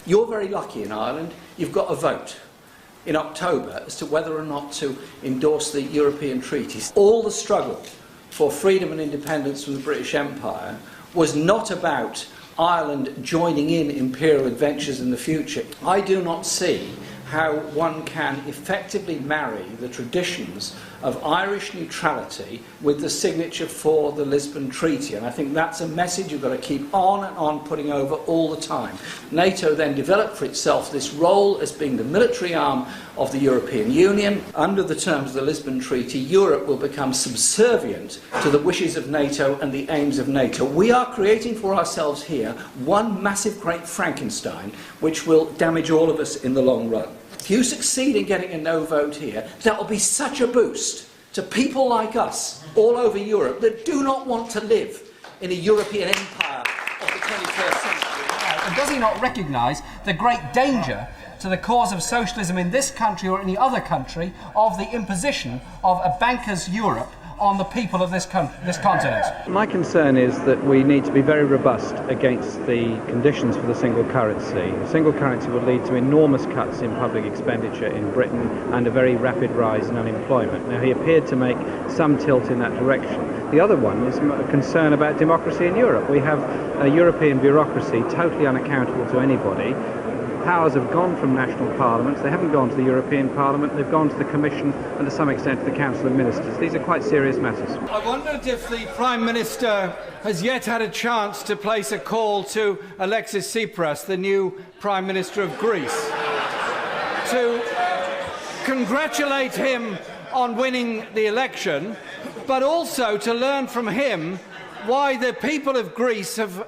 You're very lucky in Ireland. You've got a vote in October as to whether or not to endorse the European treaties. All the struggle for freedom and independence from the British Empire was not about Ireland joining in imperial adventures in the future. I do not see how one can effectively marry the traditions of Irish neutrality with the signature for the Lisbon Treaty, and I think that's a message you've got to keep on and on putting over all the time. NATO then developed for itself this role as being the military arm of the European Union. Under the terms of the Lisbon Treaty, Europe will become subservient to the wishes of NATO and the aims of NATO. We are creating for ourselves here one massive great Frankenstein which will damage all of us in the long run. If you succeed in getting a no vote here, that will be such a boost to people like us all over Europe that do not want to live in a European empire of the 21st century. And does he not recognise the great danger to the cause of socialism in this country or any other country of the imposition of a banker's Europe on the people of this continent? My concern is that we need to be very robust against the conditions for the single currency. The single currency would lead to enormous cuts in public expenditure in Britain and a very rapid rise in unemployment. Now, he appeared to make some tilt in that direction. The other one is a concern about democracy in Europe. We have a European bureaucracy totally unaccountable to anybody. Powers have gone from national parliaments, they haven't gone to the European Parliament, they've gone to the Commission and to some extent to the Council of Ministers. These are quite serious matters. I wondered if the Prime Minister has yet had a chance to place a call to Alexis Tsipras, the new Prime Minister of Greece, to congratulate him on winning the election, but also to learn from him why the people of Greece have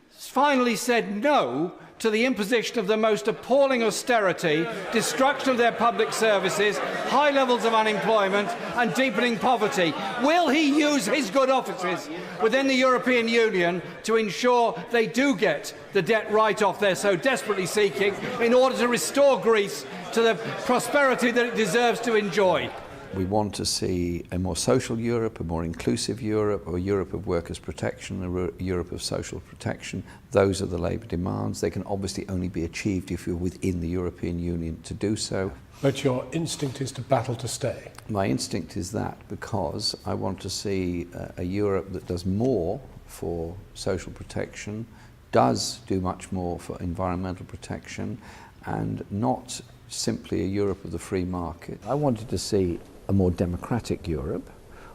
finally said no to the imposition of the most appalling austerity, destruction of their public services, high levels of unemployment and deepening poverty. Will he use his good offices within the European Union to ensure they do get the debt write-off they're so desperately seeking in order to restore Greece to the prosperity that it deserves to enjoy? We want to see a more social Europe, a more inclusive Europe, a Europe of workers' protection, a Europe of social protection. Those are the Labour demands. They can obviously only be achieved if you're within the European Union to do so. But your instinct is to battle to stay? My instinct is that because I want to see a Europe that does more for social protection, does do much more for environmental protection, and not simply a Europe of the free market. I wanted to see a more democratic Europe.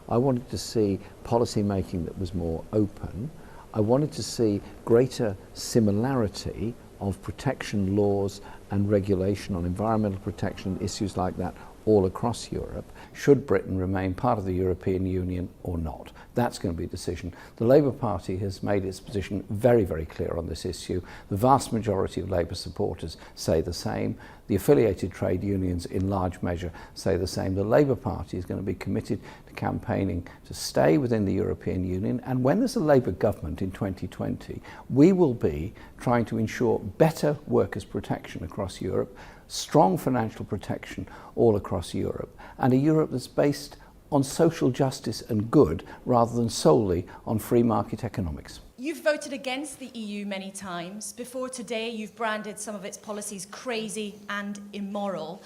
I wanted to see policy making that was more open. I wanted to see greater similarity of protection laws and regulation on environmental protection, issues like that, all across Europe. Should Britain remain part of the European Union or not? That's going to be a decision. The Labour Party has made its position very, very clear on this issue. The vast majority of Labour supporters say the same. The affiliated trade unions in large measure say the same. The Labour Party is going to be committed to campaigning to stay within the European Union, and when there's a Labour government in 2020, we will be trying to ensure better workers' protection across Europe, strong financial protection all across Europe, and a Europe that's based on social justice and good rather than solely on free market economics. You've voted against the EU many times. Before today, you've branded some of its policies crazy and immoral.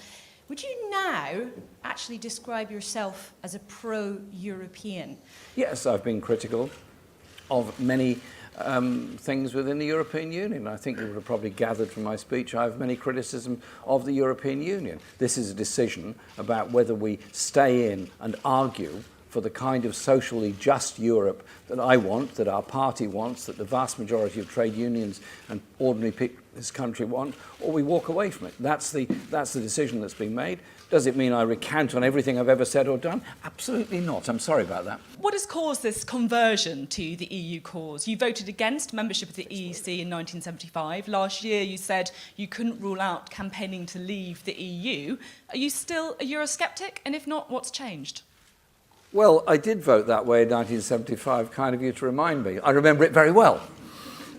Would you now actually describe yourself as a pro-European? Yes, I've been critical of many things within the European Union. I think you would have probably gathered from my speech I have many criticisms of the European Union. This is a decision about whether we stay in and argue for the kind of socially just Europe that I want, that our party wants, that the vast majority of trade unions and ordinary people in this country want, or we walk away from it. That's the decision that's been made. Does it mean I recount on everything I've ever said or done? Absolutely not. I'm sorry about that. What has caused this conversion to the EU cause? You voted against membership of the EEC in 1975. Last year you said you couldn't rule out campaigning to leave the EU. Are you still a eurosceptic? And if not, what's changed? Well, I did vote that way in 1975, kind of you to remind me. I remember it very well.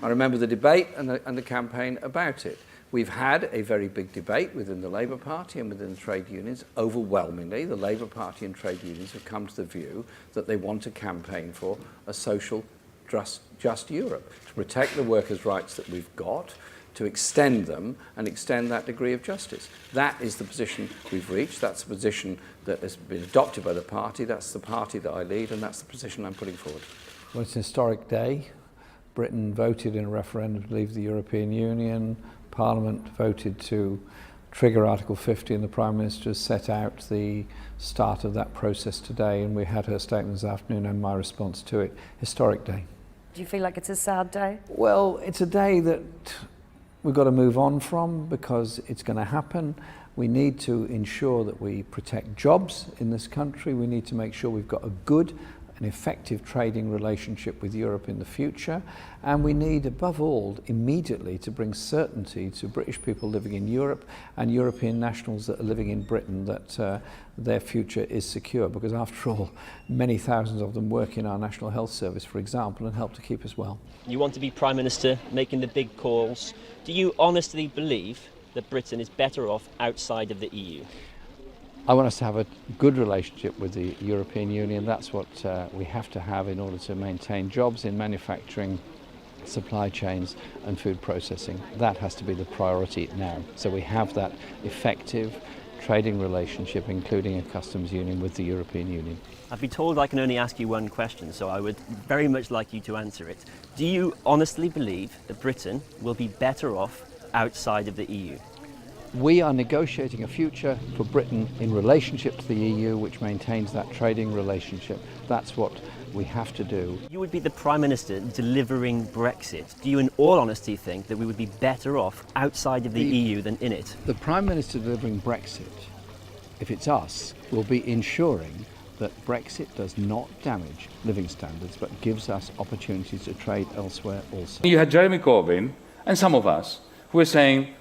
I remember the debate and the campaign about it. We've had a very big debate within the Labour Party and within the trade unions. Overwhelmingly, the Labour Party and trade unions have come to the view that they want to campaign for a social, just Europe, to protect the workers' rights that we've got, to extend them and extend that degree of justice. That is the position we've reached. That's the position that has been adopted by the party. That's the party that I lead, and that's the position I'm putting forward. Well, it's an historic day. Britain voted in a referendum to leave the European Union. Parliament voted to trigger Article 50, and the Prime Minister has set out the start of that process today, and we had her statement this afternoon and my response to it. Historic day. Do you feel like it's a sad day? Well, it's a day that we've got to move on from because it's going to happen. We need to ensure that we protect jobs in this country. We need to make sure we've got a good and effective trading relationship with Europe in the future. And we need, above all, immediately to bring certainty to British people living in Europe and European nationals that are living in Britain that their future is secure. Because after all, many thousands of them work in our National Health Service, for example, and help to keep us well. You want to be Prime Minister, making the big calls. Do you honestly believe that Britain is better off outside of the EU? I want us to have a good relationship with the European Union. That's what we have to have in order to maintain jobs in manufacturing, supply chains and food processing. That has to be the priority now. So we have that effective trading relationship, including a customs union with the European Union. I've been told I can only ask you one question, so I would very much like you to answer it. Do you honestly believe that Britain will be better off outside of the EU? We are negotiating a future for Britain in relationship to the EU, which maintains that trading relationship. That's what we have to do. You would be the Prime Minister delivering Brexit. Do you in all honesty think that we would be better off outside of the EU than in it? The Prime Minister delivering Brexit, if it's us, will be ensuring that Brexit does not damage living standards but gives us opportunities to trade elsewhere also. You had Jeremy Corbyn and some of us who were saying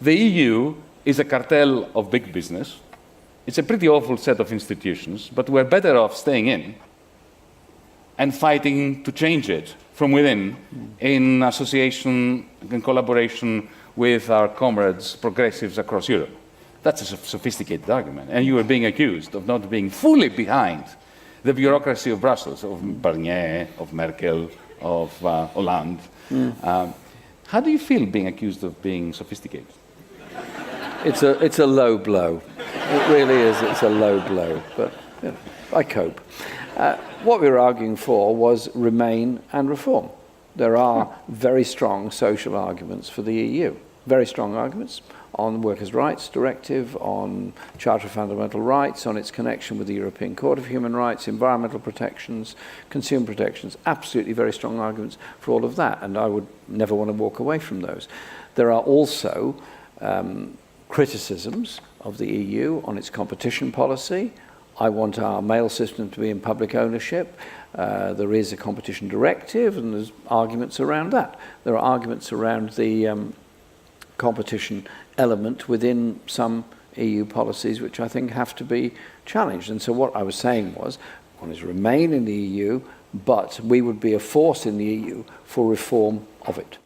the EU is a cartel of big business. It's a pretty awful set of institutions, but we're better off staying in and fighting to change it from within in association and collaboration with our comrades, progressives across Europe. That's a sophisticated argument. And you are being accused of not being fully behind the bureaucracy of Brussels, of Barnier, of Merkel, of Hollande. How do you feel being accused of being sophisticated? It's a low blow. It really is. It's a low blow. But you know, I cope. What we were arguing for was remain and reform. There are very strong social arguments for the EU. Very strong arguments on Workers' Rights Directive, on Charter of Fundamental Rights, on its connection with the European Court of Human Rights, environmental protections, consumer protections. Absolutely very strong arguments for all of that, and I would never want to walk away from those. There are also criticisms of the EU on its competition policy. I want our mail system to be in public ownership. There is a competition directive, and there's arguments around that. There are arguments around the competition element within some EU policies, which I think have to be challenged. And so what I was saying was, one is remain in the EU, but we would be a force in the EU for reform of it.